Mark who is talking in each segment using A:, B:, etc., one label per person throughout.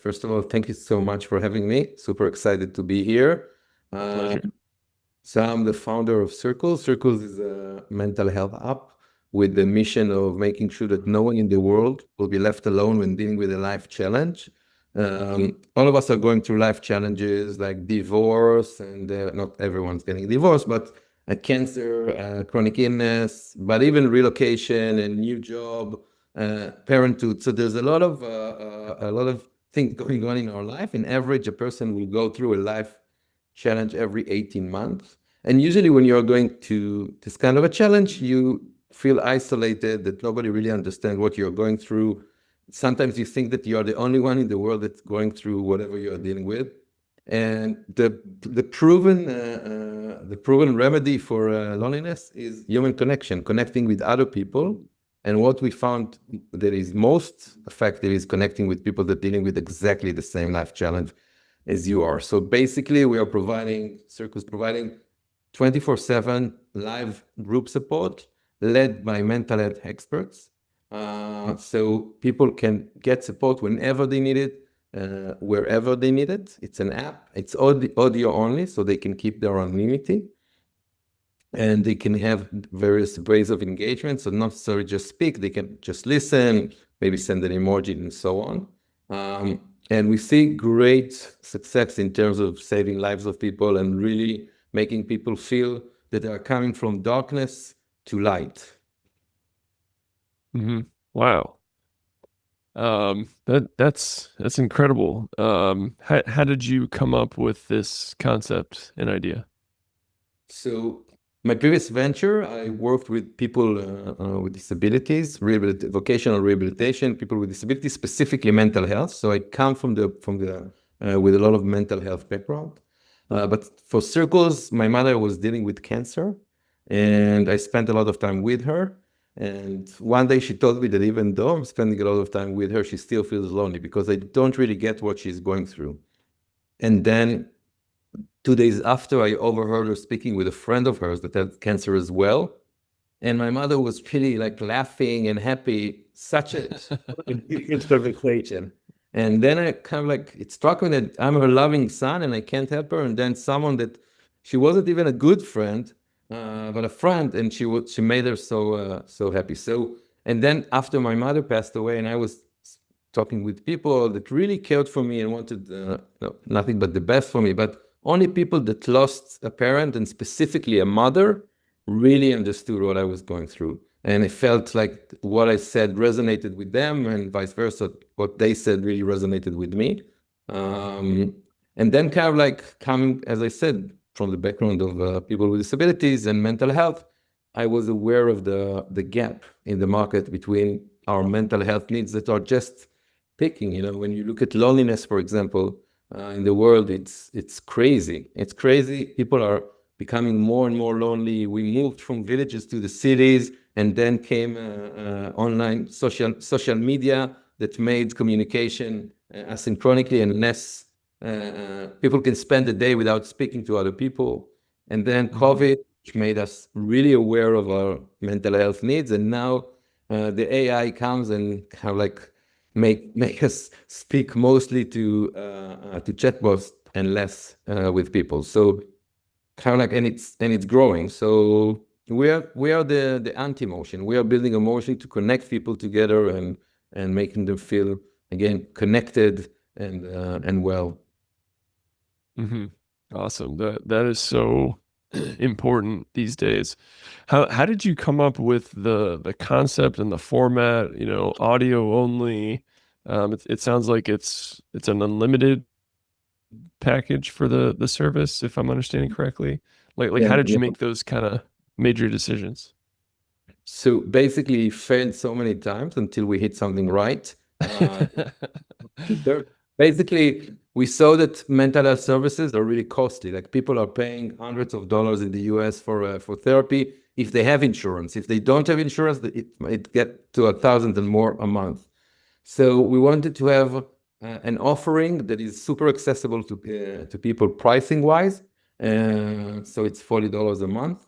A: First of all, thank you so much for having me. Super excited to be here. Uh,
B: Pleasure.
A: so I'm the founder of Circles. Circles is a mental health app with the mission of making sure that no one in the world will be left alone when dealing with a life challenge. All of us are going through life challenges like divorce, and not everyone's getting divorced, but cancer, chronic illness, but even relocation and new job, parenthood. So there's a lot of things going on in our life. In average, a person will go through a life challenge every 18 months. And usually when you're going to this kind of a challenge, you feel isolated, that nobody really understands what you're going through. Sometimes you think that you're the only one in the world that's going through whatever you're dealing with. And the proven remedy for loneliness is human connection, connecting with other people. And what we found that is most effective is connecting with people that are dealing with exactly the same life challenge as you are. So basically, Circus providing 24/7 live group support led by mental health experts. So people can get support whenever they need it, wherever they need it. It's an app. It's audio only, so they can keep their anonymity. And they can have various ways of engagement. So not necessarily just speak, they can just listen, maybe send an emoji and so on. And we see great success in terms of saving lives of people and really making people feel that they are coming from darkness to light.
B: Wow. That's incredible. How did you come up with this concept and idea?
A: So my previous venture, I worked with people with disabilities, vocational rehabilitation, people with disabilities, specifically mental health. So I come from the with a lot of mental health background. But for Circles, my mother was dealing with cancer, and I spent a lot of time with her. And one day she told me that even though I'm spending a lot of time with her, she still feels lonely because I don't really get what she's going through. And then 2 days after, I overheard her speaking with a friend of hers that had cancer as well. And my mother was really like laughing and happy, such a equation. And then I kind of like, it struck me that I'm her loving son and I can't help her. And then someone that she wasn't even a good friend, but a friend, and she made her so happy. So, and then after my mother passed away, and I was talking with people that really cared for me and wanted nothing but the best for me, but only people that lost a parent and specifically a mother really understood what I was going through. And it felt like what I said resonated with them, and vice versa. What they said really resonated with me. And then kind of like coming, as I said, from the background of people with disabilities and mental health, I was aware of the gap in the market between our mental health needs that are just picking. When you look at loneliness, for example, in the world, it's crazy. It's crazy. People are becoming more and more lonely. We moved from villages to the cities, and then came online social media that made communication asynchronically and less. People can spend a day without speaking to other people, and then COVID, which made us really aware of our mental health needs, and now the AI comes and kind of like make us speak mostly to chatbots and less with people. So kind of like, and it's growing. So we are the anti-motion. We are building a motion to connect people together and making them feel again connected and well.
B: Awesome. That is so important these days. How did you come up with the concept and the format, audio only? It sounds like it's an unlimited package for the service, if I'm understanding correctly. Like
A: Yeah,
B: how did
A: yeah.
B: you make those kind of major decisions?
A: So basically, failed so many times until we hit something right. There, basically, we saw that mental health services are really costly. Like people are paying hundreds of dollars in the US for therapy if they have insurance. If they don't have insurance, it get to 1,000 and more a month. So we wanted to have an offering that is super accessible to people pricing wise. So it's $40 a month,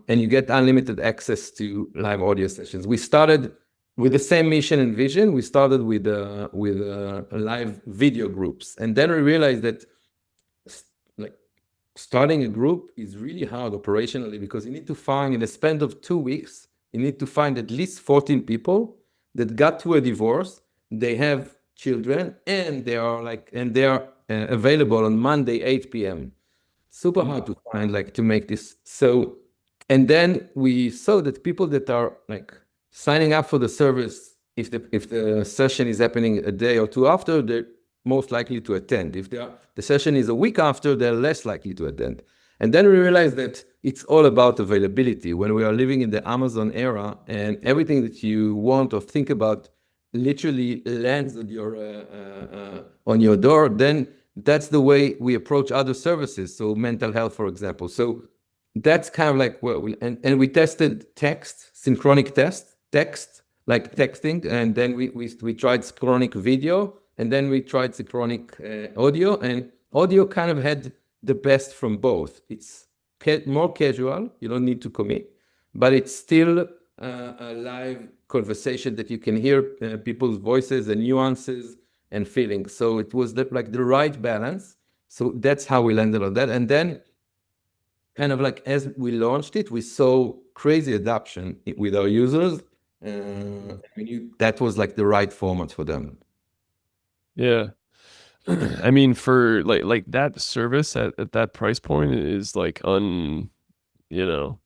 A: and you get unlimited access to live audio sessions. We started with the same mission and vision, we started with live video groups, and then we realized that like starting a group is really hard operationally because you need to find, in the span of 2 weeks, you need to find at least 14 people that got to a divorce, they have children, and they are available on Monday 8 p.m. Super hard to find, like, to make this. So, and then we saw that people that are like signing up for the service, if the session is happening a day or two after, they're most likely to attend. If the session is a week after, they're less likely to attend. And then we realized that it's all about availability. When we are living in the Amazon era and everything that you want or think about literally lands on your door, then that's the way we approach other services. So mental health, for example. So that's kind of like what and we tested synchronic text, like texting, and then we tried synchronic video, and then we tried synchronic audio, and audio kind of had the best from both. It's more casual, you don't need to commit, but it's still a live conversation that you can hear people's voices and nuances and feelings. So it was like the right balance. So that's how we landed on that. And then kind of like as we launched it, we saw crazy adoption with our users. We knew that was like the right format for them.
B: Yeah. I mean, for like that service at that price point is like unimaginable.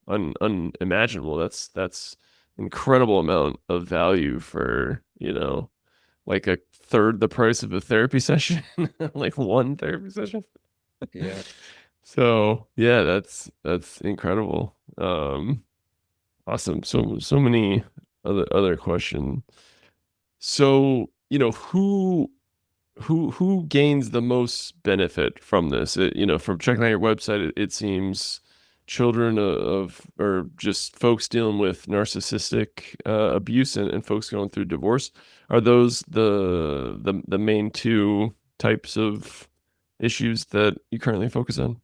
B: That's incredible amount of value for, like a third the price of a therapy session, like one therapy session.
A: Yeah.
B: So yeah, that's incredible. Awesome. So many other questions. So, who gains the most benefit from this? From checking out your website, it seems children or just folks dealing with narcissistic abuse and folks going through divorce. Are those the main two types of issues that you currently focus on?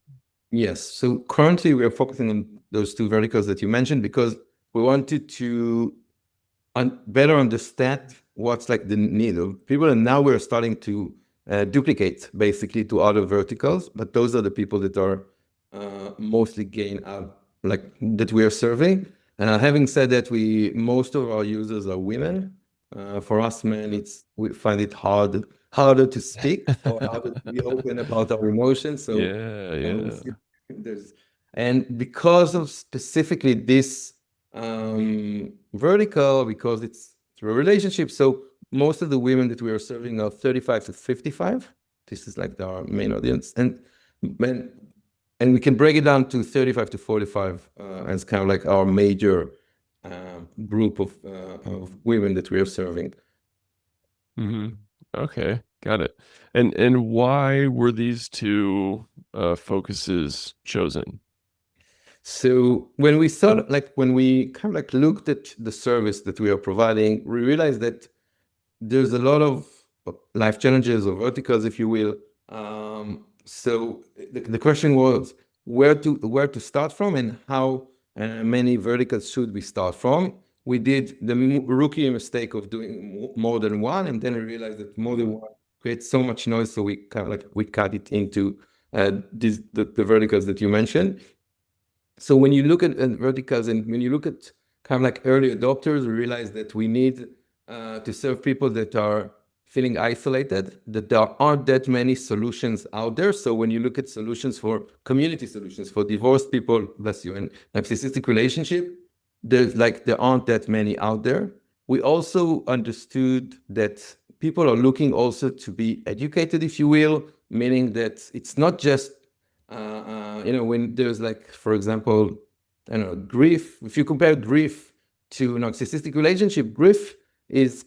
A: Yes. So currently we are focusing on those two verticals that you mentioned because we wanted to better understand what's like the need of people. And now we're starting to duplicate basically to other verticals, but those are the people that are mostly gain out, like that we are serving. Having said that, most of our users are women. For us men, we find it harder to speak or harder to be open about our emotions. So we
B: Yeah.
A: see there's, and because of specifically this vertical, because it's through a relationship, so most of the women that we are serving are 35 to 55. This is like our main audience, and we can break it down to 35 to 45 as kind of like our major group of women that we are serving.
B: Okay, got it. And why were these two focuses chosen?
A: So when we kind of like looked at the service that we are providing, we realized that there's a lot of life challenges or verticals, if you will. So the question was where to start from and how many verticals should we start from. We did the rookie mistake of doing more than one, and then we realized that more than one creates so much noise. So we kind of like we cut it into the verticals that you mentioned. So when you look at verticals and when you look at kind of like early adopters, we realize that we need to serve people that are feeling isolated, that there aren't that many solutions out there. So when you look at community solutions for divorced people, bless you, and narcissistic relationship, there aren't that many out there. We also understood that people are looking also to be educated, if you will, meaning that it's not just when there's like, for example, I don't know, grief. If you compare grief to narcissistic relationship, grief is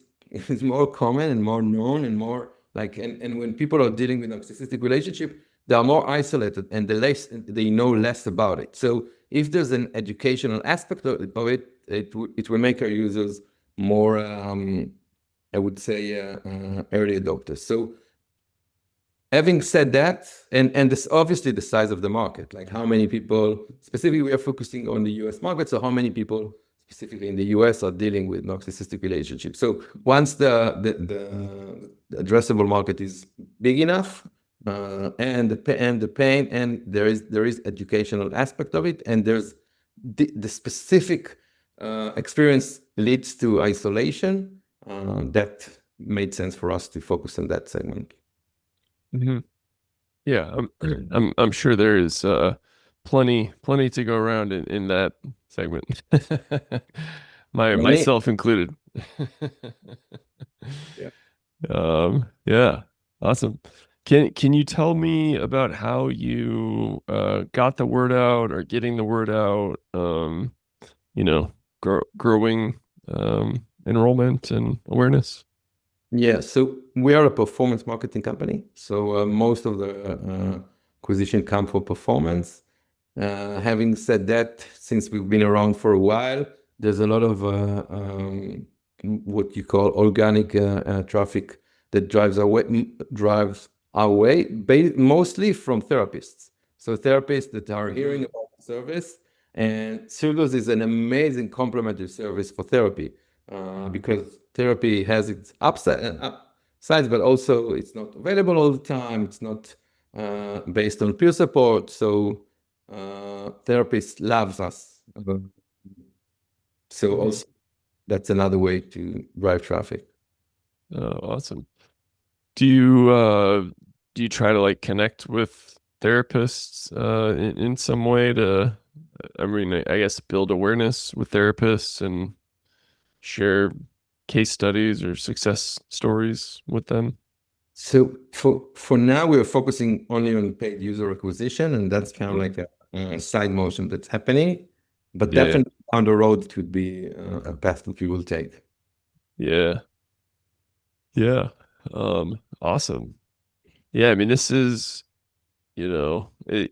A: more common and more known and more like, and when people are dealing with narcissistic relationship, they are more isolated and they know less about it. So if there's an educational aspect of it, it will make our users more, I would say, early adopters. So having said that, and this obviously the size of the market, like how many people, specifically we are focusing on the US market, so how many people specifically in the US, are dealing with narcissistic relationships. So once the addressable market is big enough, and the pain, and there is educational aspect of it, and there's the specific experience leads to isolation, that made sense for us to focus on that segment.
B: Mhm. Yeah, I'm sure there is plenty to go around in that segment.
A: Many.
B: Myself included.
A: Yeah.
B: Yeah, awesome. Can you tell me about how you got the word out or getting the word out? You know, growing enrollment and awareness.
A: Yeah, so we are a performance marketing company. So most of the acquisition come from performance. Having said that, since we've been around for a while, there's a lot of what you call organic traffic that drives our way, mostly from therapists. So therapists that are hearing about the service, and Circles is an amazing complementary service for therapy, because therapy has its upsides, but also it's not available all the time. It's not based on peer support. So therapists loves us. So
B: Mhm.
A: also that's another way to drive traffic.
B: Oh, awesome. Do you try to like connect with therapists in some way to I mean I guess build awareness with therapists and share case studies or success stories with them?
A: So for now, we're focusing only on paid user acquisition, and that's kind of like a side motion that's happening. But
B: Yeah.
A: definitely down the road, it would be a path that we will take.
B: Yeah. Yeah. Awesome. Yeah, I mean this is, it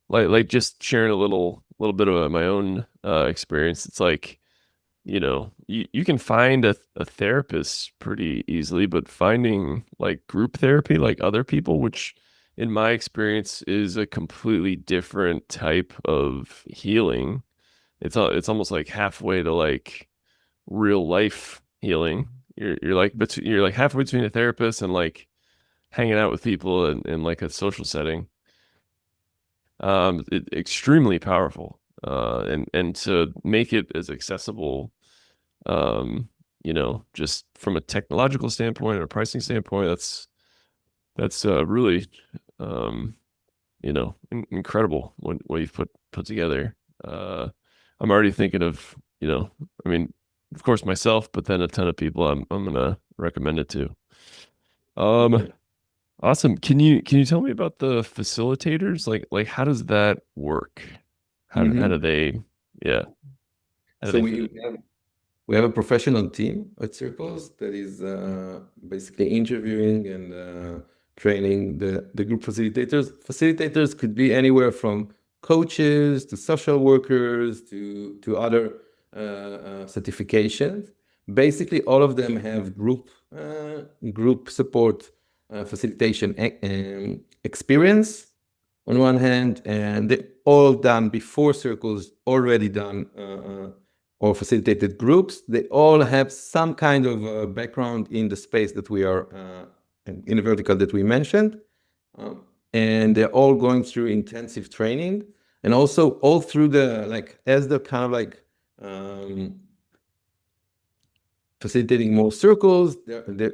B: like just sharing a little bit of my own experience. It's like, you can find a therapist pretty easily, but finding like group therapy, like other people, which in my experience is a completely different type of healing. It's almost like halfway to like real life healing. You're like halfway between a therapist and like hanging out with people in like a social setting. Extremely powerful. And to make it as accessible, um, just from a technological standpoint and a pricing standpoint, that's really, um, incredible what you've put together. Uh, I'm already thinking of, I mean, of course myself, but then a ton of people I'm gonna recommend it to. Um, awesome. Can you tell me about the facilitators? Like how does that work? How do
A: Mhm.
B: they, yeah, how do
A: So
B: they fit in?
A: we have a professional team at Circles that is basically interviewing and training the group facilitators. Facilitators could be anywhere from coaches to social workers to other certifications. Basically, all of them have group support facilitation experience on one hand, and they all done before Circles, already done or facilitated groups. They all have some kind of background in the space that we are in the vertical that we mentioned. And they're all going through intensive training, and also all through the like as the kind of like facilitating more circles.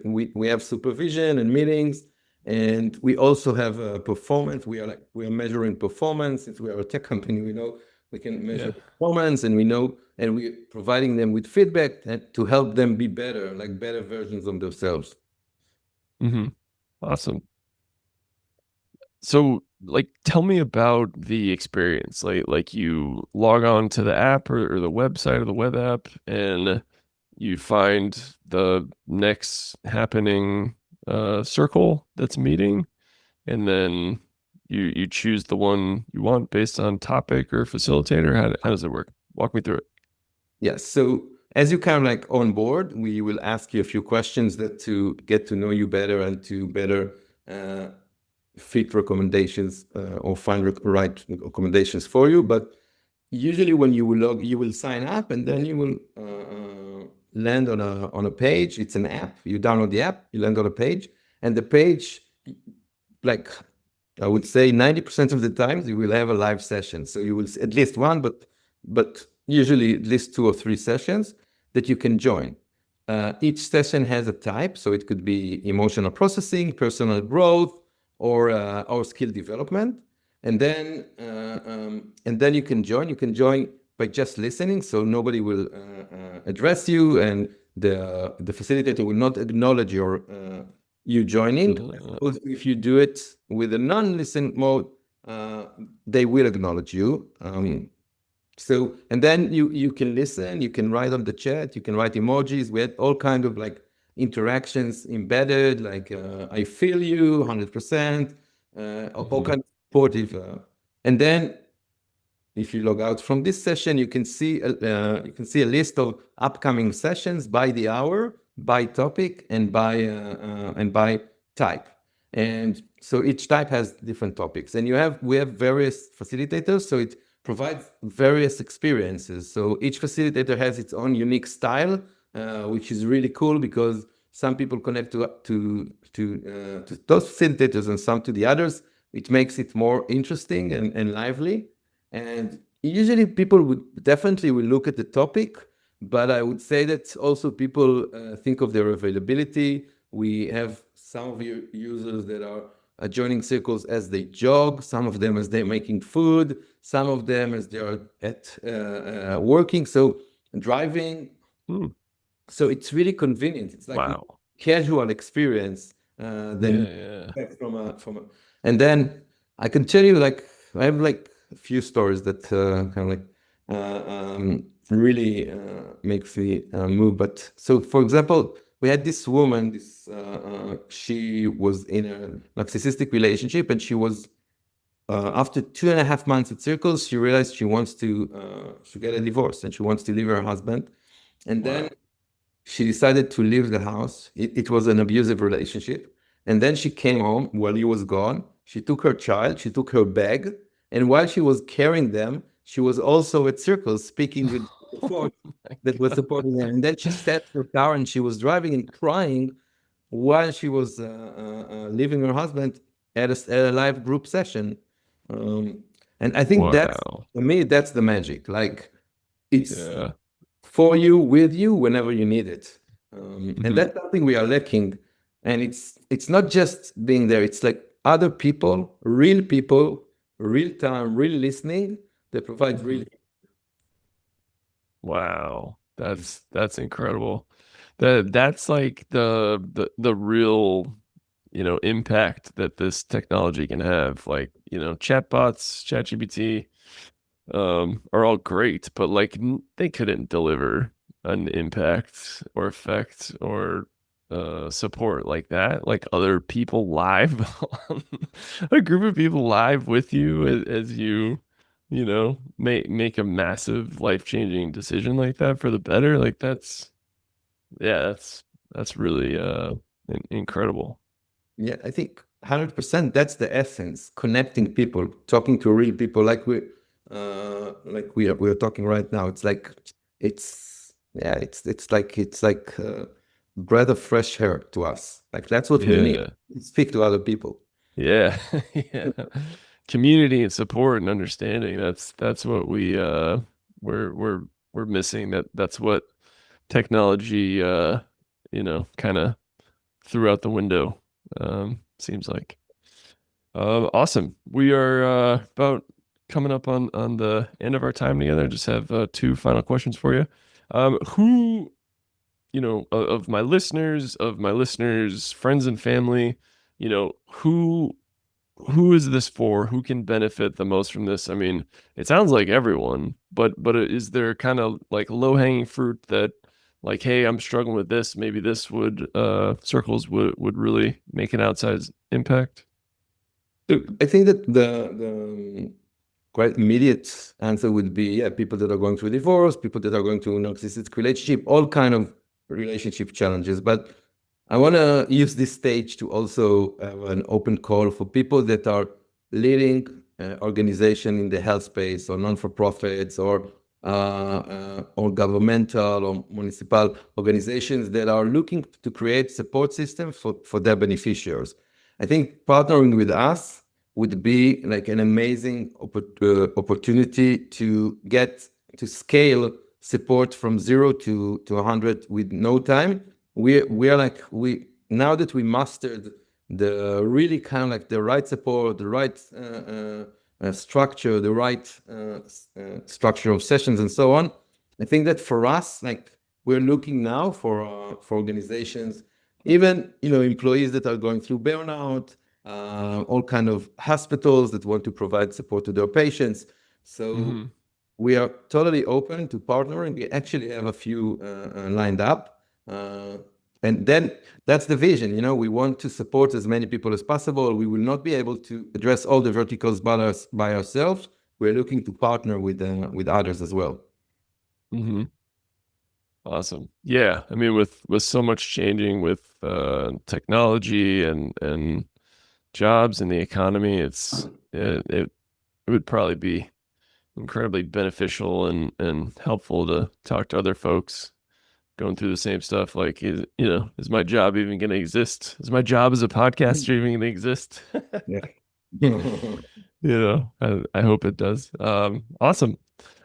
A: We have supervision and meetings, and we also have performance. We are measuring performance. Since we are a tech company, we know we can measure
B: Yeah.
A: performance, and we know, and we're providing them with feedback to help them be better, like better versions of themselves.
B: Hmm. Awesome. So, like, tell me about the experience. Like you log on to the app or the website of the web app, and you find the next happening circle that's meeting, and then you choose the one you want based on topic or facilitator. How does it work? Walk me through it.
A: Yes. So as you kind of like on board, we will ask you a few questions that to get to know you better and to better uh, fit recommendations or find right recommendations for you. But usually when you will log, you will sign up, and then you will land on a page. It's an app. You download the app, you land on a page, and the page, like I would say 90% of the times you will have a live session. So you will at least one, but usually at least 2 or 3 sessions that you can join. Each session has a type, so it could be emotional processing, personal growth, or skill development. And then you can join. You can join by just listening, so nobody will address you, and the facilitator will not acknowledge you joining. If you do it with a non-listen mode, they will acknowledge you. And then you can listen, you can write on the chat, you can write emojis. We had all kind of like interactions embedded, like I feel you 100%, all kind of supportive. And then if you log out from this session, you can see a list of upcoming sessions by the hour, by topic, and by type. And so each type has different topics. And we have various facilitators, so it provides various experiences. So each facilitator has its own unique style, which is really cool because some people connect to those facilitators and some to the others. It makes it more interesting and lively. And usually people would definitely will look at the topic, but I would say that also people think of their availability. We have some of your users that are joining circles as they jog, some of them as they're making food, some of them as they are at working, so driving. So it's really convenient. It's like a
B: Wow.
A: casual experience than
B: Yeah.
A: from a. And then I can tell you, like, I have like a few stories that kind of like really makes me move. But so, for example, we had this woman. She was in a narcissistic relationship, and she was after 2.5 months at Circles, she realized she wants to get a divorce and she wants to leave her husband. And then she decided to leave the house. It was an abusive relationship. And then she came home while he was gone. She took her child, she took her bag. And while she was carrying them, she was also at Circles speaking with the phone that was supporting her. And then she sat in her car and she was driving and crying while she was leaving her husband at a live group session. And I think that's,
B: Wow.
A: for me, that's the magic. Like, it's
B: Yeah.
A: for you, with you, whenever you need it. And
B: Mhm.
A: that's something we are lacking. And it's not just being there. It's like other people, real time, real listening that provides real.
B: Wow. That's incredible. That's like the real, impact that this technology can have. Like, chatbots, ChatGPT, are all great, but like they couldn't deliver an impact or effect or support like that. Like other people live, a group of people live with you as you, make a massive life changing decision like that for the better. Like that's really incredible.
A: Yeah, I think 100%. That's the essence. Connecting people, talking to real people, like we are talking right now. It's like it's like breath of fresh air to us. Like that's what we need.
B: Yeah.
A: Speak to other people.
B: Yeah. Yeah. Community and support and understanding. That's what we're missing. That's what technology kind of threw out the window. Seems like. Awesome. We are about coming up on the end of our time together. I just have two final questions for you. Who, of my listeners, friends and family, who is this for? Who can benefit the most from this? I mean, it sounds like everyone, but is there kind of like low-hanging fruit that like, hey, I'm struggling with this, maybe this would circles would really make an outsized impact?
A: So I think that the quite immediate answer would be, yeah, people that are going through divorce, people that are going through narcissistic relationship, all kind of relationship challenges. But I want to use this stage to also have an open call for people that are leading organization in the health space, or non-for-profits, or governmental or municipal organizations that are looking to create support systems for their beneficiaries. I think partnering with us would be like an amazing opportunity to get to scale support from 0 to 100 with no time. We are like, now that we mastered the really kind of like the right support, the right structure, the right structure of sessions and so on. I think that for us, like, we're looking now for organizations, even employees that are going through burnout, all kind of hospitals that want to provide support to their patients. So we are totally open to partnering. We actually have a few lined up. And then that's the vision. We want to support as many people as possible. We will not be able to address all the verticals by ourselves. We're looking to partner with others as well.
B: Awesome. Yeah. I mean, with so much changing with technology and jobs and the economy, it would probably be incredibly beneficial and helpful to talk to other folks going through the same stuff. Like, is my job even going to exist? Is my job as a podcaster even going to exist?
A: Yeah.
B: I hope it does. Awesome.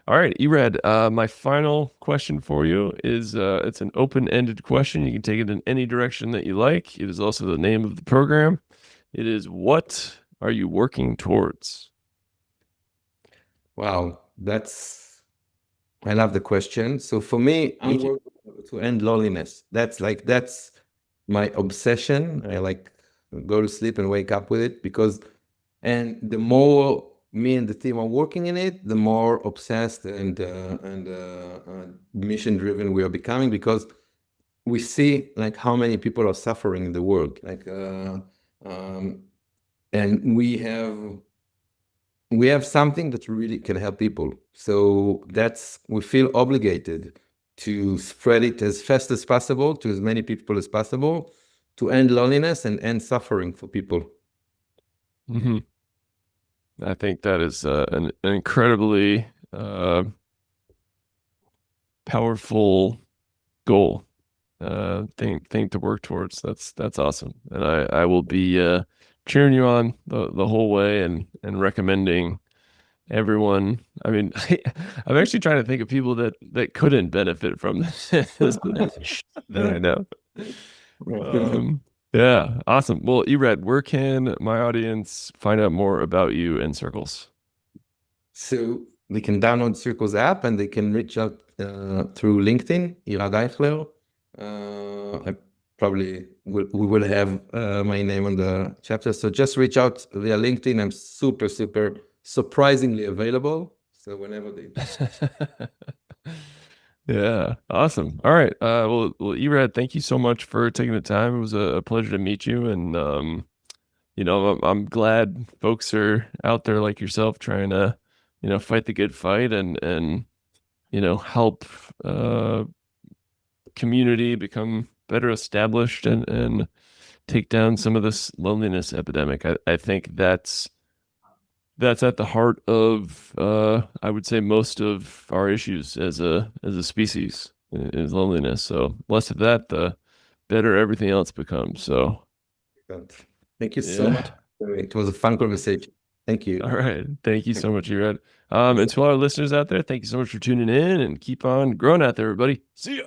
B: All right, Irad, my final question for you is, it's an open-ended question. You can take it in any direction that you like. It is also the name of the program. It is, what are you working towards?
A: Wow, I love the question. So for me, I'm working to end loneliness. That's my obsession. I like go to sleep and wake up with it, and the more me and the team are working in it, the more obsessed and mission driven we are becoming, because we see like how many people are suffering in the world, and we have something that really can help people. So we feel obligated to spread it as fast as possible to as many people as possible, to end loneliness and end suffering for people.
B: I think that is an incredibly powerful goal, thing to work towards. That's awesome, and I will be cheering you on the whole way and recommending everyone. I mean, I'm actually trying to think of people that couldn't benefit from this that I know. Yeah, awesome. Well, Irad, where can my audience find out more about you and Circles?
A: So they can download Circles app, and they can reach out through LinkedIn, Irad Eichler. We will have my name on the chapter. So just reach out via LinkedIn. I'm super, super surprisingly available. So whenever they
B: Yeah, awesome. All right. Well, Irad, thank you so much for taking the time. It was a pleasure to meet you, and I'm glad folks are out there like yourself trying to, fight the good fight and help community become better established and take down some of this loneliness epidemic. I think that's at the heart of I would say most of our issues as a species is loneliness. So less of that, the better everything else becomes. So
A: thank you so much. It was a fun conversation. Thank you.
B: All right. Thank you so much, Irad. And to all our listeners out there, thank you so much for tuning in, and keep on growing out there, everybody. See ya.